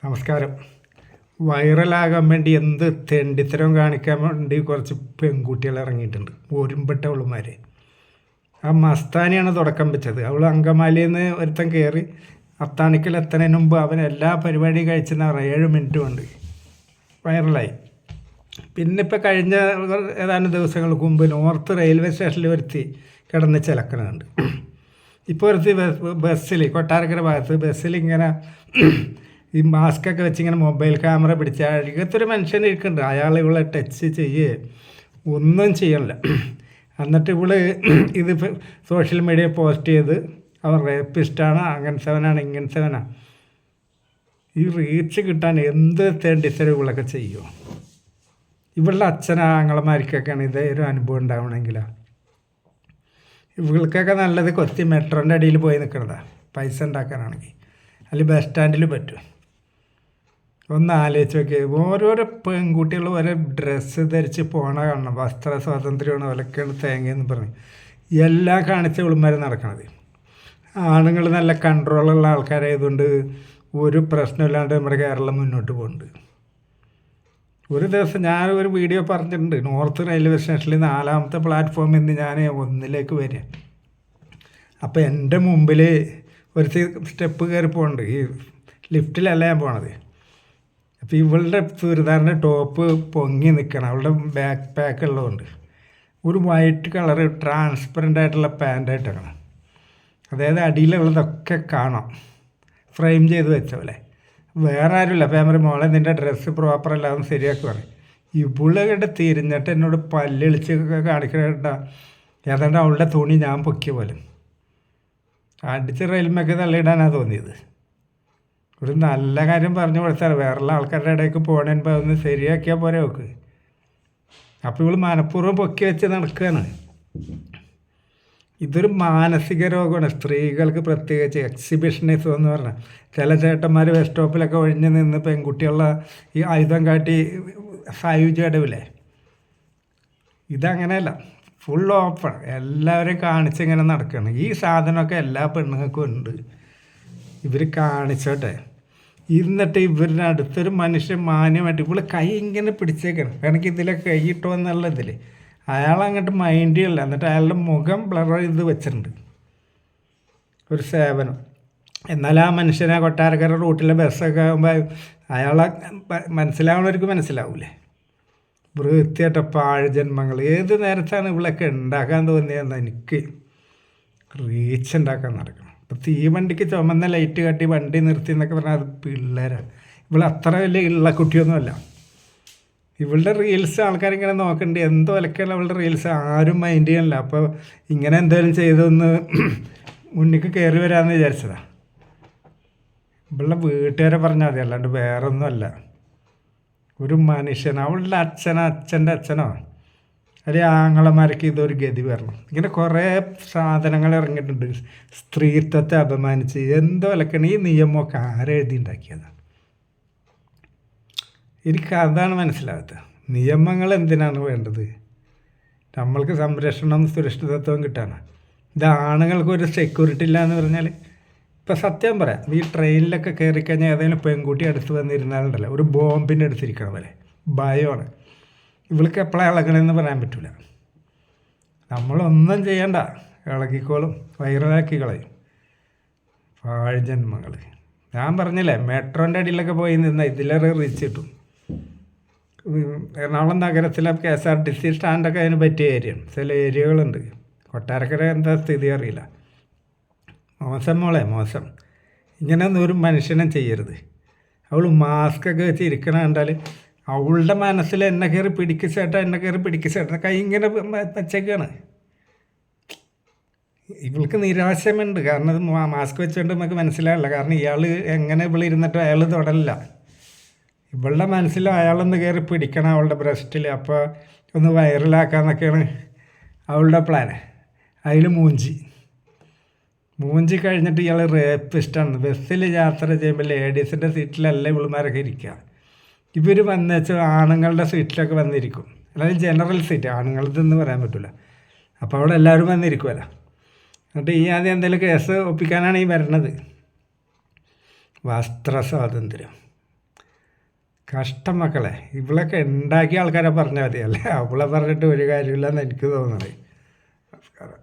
നമസ്കാരം. വൈറലാകാൻ വേണ്ടി എന്ത് തെണ്ടിത്തരം കാണിക്കാൻ വേണ്ടി കുറച്ച് പെൺകുട്ടികൾ ഇറങ്ങിയിട്ടുണ്ട്, ഒരുമ്പെട്ടവളുമാർ. ആ മസ്താനിയാണ് തുടക്കം വെച്ചത്. അവൾ അങ്കമാലിയിൽ നിന്ന് ഒരുത്തൻ കയറി അത്താണിക്കൽ എത്തുന്നതിന് മുമ്പ് അവൻ എല്ലാ പരിപാടിയും കഴിച്ചെന്ന് പറയാം. 7 മിനിറ്റ് കൊണ്ട് വൈറലായി. പിന്നെ ഇപ്പോൾ കഴിഞ്ഞ ഏതാനും ദിവസങ്ങൾക്ക് മുമ്പ് നോർത്ത് റെയിൽവേ സ്റ്റേഷനിൽ ഒരുത്തി കിടന്ന് ചിലക്കണുണ്ട്. ഇപ്പോൾ ഒരുത്തി ബസ്സിൽ കൊട്ടാരക്കര ഭാഗത്ത് ബസ്സിൽ ഇങ്ങനെ ഈ മാസ്കൊക്കെ വെച്ച് ഇങ്ങനെ മൊബൈൽ ക്യാമറ പിടിച്ച് അഴുകത്തൊരു മനുഷ്യൻ ഇരിക്കുന്നുണ്ട്. അയാൾ ഇവളെ ടച്ച് ചെയ്യേ ഒന്നും ചെയ്യണില്ല. എന്നിട്ട് ഇവള് ഇത് സോഷ്യൽ മീഡിയ പോസ്റ്റ് ചെയ്ത് അവൻ റേപ്പിസ്റ്റാണ്, അങ്ങനത്തവനാണ്, ഇങ്ങനത്തവനാണ്. ഈ റീച്ച് കിട്ടാൻ എന്ത് തേണ്ടിത്തരം ഇവളൊക്കെ ചെയ്യുമോ? ഇവളുടെ അച്ഛനാങ്ങളമാർക്കൊക്കെയാണ് ഇതേ ഒരു അനുഭവം ഉണ്ടാവണമെങ്കിലാണ്. ഇവൾക്കൊക്കെ നല്ലത് കൊത്തി മെട്രോൻ്റെ അടിയിൽ പോയി നിൽക്കണതാണ് പൈസ ഉണ്ടാക്കാനാണെങ്കിൽ. അല്ലെങ്കിൽ ബസ് സ്റ്റാൻഡിൽ പറ്റും. ഒന്ന് ആലോചിച്ച് നോക്കി. ഓരോരോ പെൺകുട്ടികൾ ഓരോ ഡ്രസ്സ് ധരിച്ച് പോണ കാണണം. വസ്ത്ര സ്വാതന്ത്ര്യമാണ്, ഒലക്കാണ് തേങ്ങയെന്ന് പറഞ്ഞ് എല്ലാം കാണിച്ച ഉളുമാർ നടക്കണത്. ആണുങ്ങൾ നല്ല കൺട്രോളുള്ള ആൾക്കാരായതുകൊണ്ട് ഒരു പ്രശ്നമില്ലാണ്ട് നമ്മുടെ കേരളം മുന്നോട്ട് പോകുന്നുണ്ട്. ഒരു ദിവസം ഞാൻ ഒരു വീഡിയോ പറഞ്ഞിട്ടുണ്ട്. നോർത്ത് റെയിൽവേ സ്റ്റേഷനിൽ 4ാമത്തെ പ്ലാറ്റ്ഫോമിൽ നിന്ന് ഞാൻ 1ലേക്ക് വരിക. അപ്പോൾ എൻ്റെ മുമ്പിൽ ഒരു സ്റ്റെപ്പ് കയറി പോകുന്നുണ്ട്. ഈ ലിഫ്റ്റിലല്ല ഞാൻ പോണത്. അപ്പോൾ ഇവളുടെ ചുരിദാറിൻ്റെ ടോപ്പ് പൊങ്ങി നിൽക്കണം. അവളുടെ ബാക്ക് പാക്ക് ഉള്ളതുകൊണ്ട് ഒരു വൈറ്റ് കളറ് ട്രാൻസ്പെറൻ്റ് ആയിട്ടുള്ള പാൻറ്റായിട്ടാണ്. അതായത് അടിയിലുള്ളതൊക്കെ കാണാം, ഫ്രെയിം ചെയ്ത് വെച്ച പോലെ. വേറെ ആരുമില്ല. അപ്പോൾ ഞാൻ പറയും, മോളെ നിൻ്റെ ഡ്രസ്സ് പ്രോപ്പറല്ല, അതൊന്ന് ശരിയാക്കി പറയും. ഇവളുടെ തിരിഞ്ഞിട്ട് എന്നോട് പല്ലിളിച്ചൊക്കെ കാണിക്കണ്ട. ഏതാണ്ട് അവളുടെ തുണി ഞാൻ പൊക്കിയ പോലെ അടിച്ച് റെയിൽമൊക്കെ തള്ളിയിടാനാണ് തോന്നിയത്. ഒരു നല്ല കാര്യം പറഞ്ഞു കൊടുത്താൽ വേറെയുള്ള ആൾക്കാരുടെ ഇടയ്ക്ക് പോകണേന് ഒന്ന് ശരിയാക്കിയാൽ പോരെ നോക്ക്. അപ്പോൾ ഇവൾ മനഃപൂർവ്വം പൊക്കി വെച്ച് നടക്കുകയാണ്. ഇതൊരു മാനസിക രോഗമാണ്. സ്ത്രീകൾക്ക് പ്രത്യേകിച്ച് എക്സിബിഷനിസം എന്ന് പറഞ്ഞാൽ ചില ചേട്ടന്മാർ ബസ് സ്റ്റോപ്പിലൊക്കെ ഒഴിഞ്ഞ് നിന്ന് പെൺകുട്ടികളുടെ ഈ ആയുധം കാട്ടി സായുജ്യടവില്ലേ. ഇതങ്ങനെയല്ല, ഫുൾ ഓപ്പൺ, എല്ലാവരും കാണിച്ചിങ്ങനെ നടക്കുകയാണ്. ഈ സാധനമൊക്കെ എല്ലാ പെണ്ണുങ്ങൾക്കും ഉണ്ട്. ഇവർ കാണിച്ചോട്ടെ. എന്നിട്ട് ഇവരുടെ അടുത്തൊരു മനുഷ്യൻ മാന്യമായിട്ട് ഇവള് കൈ ഇങ്ങനെ പിടിച്ചേക്കണം. എനിക്ക് ഇതിലൊക്കെ കൈയിട്ടോ എന്നുള്ളതിൽ അയാളങ്ങോട്ട് മൈൻഡ് ചെയ്യില്ല. എന്നിട്ട് അയാളുടെ മുഖം ബ്ലർ ചെയ്ത് വെച്ചിട്ടുണ്ട്. ഒരു സേവനം. എന്നാൽ ആ മനുഷ്യനെ കൊട്ടാരക്കര റൂട്ടിലെ ബസ്സൊക്കെ ആകുമ്പോൾ അയാളെ മനസ്സിലാവുന്നവർക്ക് മനസ്സിലാവൂലേ. വൃത്തിയായിട്ട പാഴ്ജന്മങ്ങൾ. ഏത് നേരത്താണ് ഇവളൊക്കെ ഉണ്ടാക്കാൻ തോന്നിയതെന്ന് എനിക്ക് റീച്ച് ഉണ്ടാക്കാൻ നടക്കണം. ഇപ്പോൾ തീവണ്ടിക്ക് ചുമന്ന ലൈറ്റ് കാട്ടി വണ്ടി നിർത്തി എന്നൊക്കെ പറഞ്ഞാൽ അത് പിള്ളേരാണ്. ഇവൾ അത്ര വലിയ ഉള്ള കുട്ടിയൊന്നുമല്ല. ഇവളുടെ റീൽസ് ആൾക്കാരിങ്ങനെ നോക്കണ്ടേ, എന്തോ വിലക്കാണ് അവളുടെ റീൽസ്, ആരും മൈൻഡ് ചെയ്യണില്ല. അപ്പോൾ ഇങ്ങനെ എന്തെങ്കിലും ചെയ്തൊന്ന് മുന്നിക്ക് കയറി വരാമെന്ന് വിചാരിച്ചതാണ്. ഇവളുടെ വീട്ടുകാരെ പറഞ്ഞാൽ മതി, അല്ലാണ്ട് വേറൊന്നുമല്ല. ഒരു മനുഷ്യൻ, അവളുടെ അച്ഛൻ്റെ അച്ഛനോ അല്ലെങ്കിൽ ആങ്ങളമാർക്ക് ഇതൊരു ഗതി വരണം. ഇങ്ങനെ കുറേ സാധനങ്ങൾ ഇറങ്ങിയിട്ടുണ്ട് സ്ത്രീത്വത്തെ അപമാനിച്ച്. എന്തോ വിലക്കാണ് ഈ നിയമമൊക്കെ ആരെഴുതി ഉണ്ടാക്കിയതാണ്. എനിക്ക് അതാണ് മനസ്സിലാകാത്തത്. നിയമങ്ങൾ എന്തിനാണ് വേണ്ടത്? നമ്മൾക്ക് സംരക്ഷണം സുരക്ഷിതത്വം കിട്ടാനാണ്. ഇത് ആണുങ്ങൾക്കൊരു സെക്യൂരിറ്റി ഇല്ല എന്ന് പറഞ്ഞാൽ, ഇപ്പം സത്യം പറയാം, ഈ ട്രെയിനിലൊക്കെ കയറിക്കഴിഞ്ഞാൽ ഏതെങ്കിലും പെൺകുട്ടി അടുത്ത് വന്നിരുന്നാലുണ്ടല്ലോ ഒരു ബോംബിൻ്റെ അടുത്തിരിക്കണ പോലെ ഭയമാണ്. ഇവൾക്ക് എപ്പോഴാണ് ഇളകണമെന്ന് പറയാൻ പറ്റില്ല. നമ്മളൊന്നും ചെയ്യണ്ട, ഇളകിക്കോളും, വൈറലാക്കി കളയും. പാഴ്ജന്മങ്ങൾ. ഞാൻ പറഞ്ഞില്ലേ, മെട്രോൻ്റെ അടിയിലൊക്കെ പോയി നിന്ന ഇതിലേറെ റീച്ച് കിട്ടും. എറണാകുളം നഗരത്തിലെ KSRTC സ്റ്റാൻഡൊക്കെ അതിന് പറ്റിയ ഏരിയയാണ്. ചില ഏരിയകളുണ്ട്. കൊട്ടാരക്കര എന്താ സ്ഥിതി അറിയില്ല. മോശം മോളെ, മോശം. ഇങ്ങനെയൊന്നും ഒരു മനുഷ്യനും ചെയ്യരുത്. അവൾ മാസ്കൊക്കെ വെച്ച് ഇരിക്കണ കണ്ടാൽ അവളുടെ മനസ്സിൽ എന്നെ കയറി പിടിക്കച്ചേട്ടാ, എന്നെ കയറി പിടിക്കച്ചേട്ടാ, കൈ ഇങ്ങനെ വെച്ചേക്കാണ്. ഇവൾക്ക് നിരാശമുണ്ട്. കാരണം അത് മാസ്ക് വെച്ചുകൊണ്ട് നമുക്ക് മനസ്സിലാവില്ല. കാരണം ഇയാൾ എങ്ങനെ ഇവൾ ഇരുന്നിട്ട് അയാൾ തൊടലില്ല. ഇവളുടെ മനസ്സിൽ അയാളൊന്ന് കയറി പിടിക്കണം അവളുടെ ബ്രസ്റ്റിൽ. അപ്പോൾ ഒന്ന് വൈറലാക്കാന്നൊക്കെയാണ് അവളുടെ പ്ലാന്. അതിൽ മൂഞ്ചി കഴിഞ്ഞിട്ട് ഇയാൾ റേപ്പിസ്റ്റാണ്. ബസ്സിൽ യാത്ര ചെയ്യുമ്പോൾ ലേഡീസിൻ്റെ സീറ്റിലല്ല ഇവളുമാരൊക്കെ ഇരിക്കുക. ഇവർ വന്നുവെച്ചാൽ ആണുങ്ങളുടെ സീറ്റിലൊക്കെ വന്നിരിക്കും. അതായത് ജനറൽ സീറ്റ്, ആണുങ്ങളതെന്ന് പറയാൻ പറ്റില്ല. അപ്പോൾ അവിടെ എല്ലാവരും വന്നിരിക്കുമല്ലോ. എന്നിട്ട് ഈ ആദ്യം എന്തെങ്കിലും കേസ് ഒപ്പിക്കാനാണ് ഈ വരണത്. വസ്ത്ര സ്വാതന്ത്ര്യം കഷ്ടം മക്കളെ. ഇവളൊക്കെ ഉണ്ടാക്കിയ ആൾക്കാരെ പറഞ്ഞാൽ മതിയല്ലേ, അവളെ പറഞ്ഞിട്ട് ഒരു കാര്യമില്ലെന്ന് എനിക്ക് തോന്നുന്നത്. നമസ്കാരം.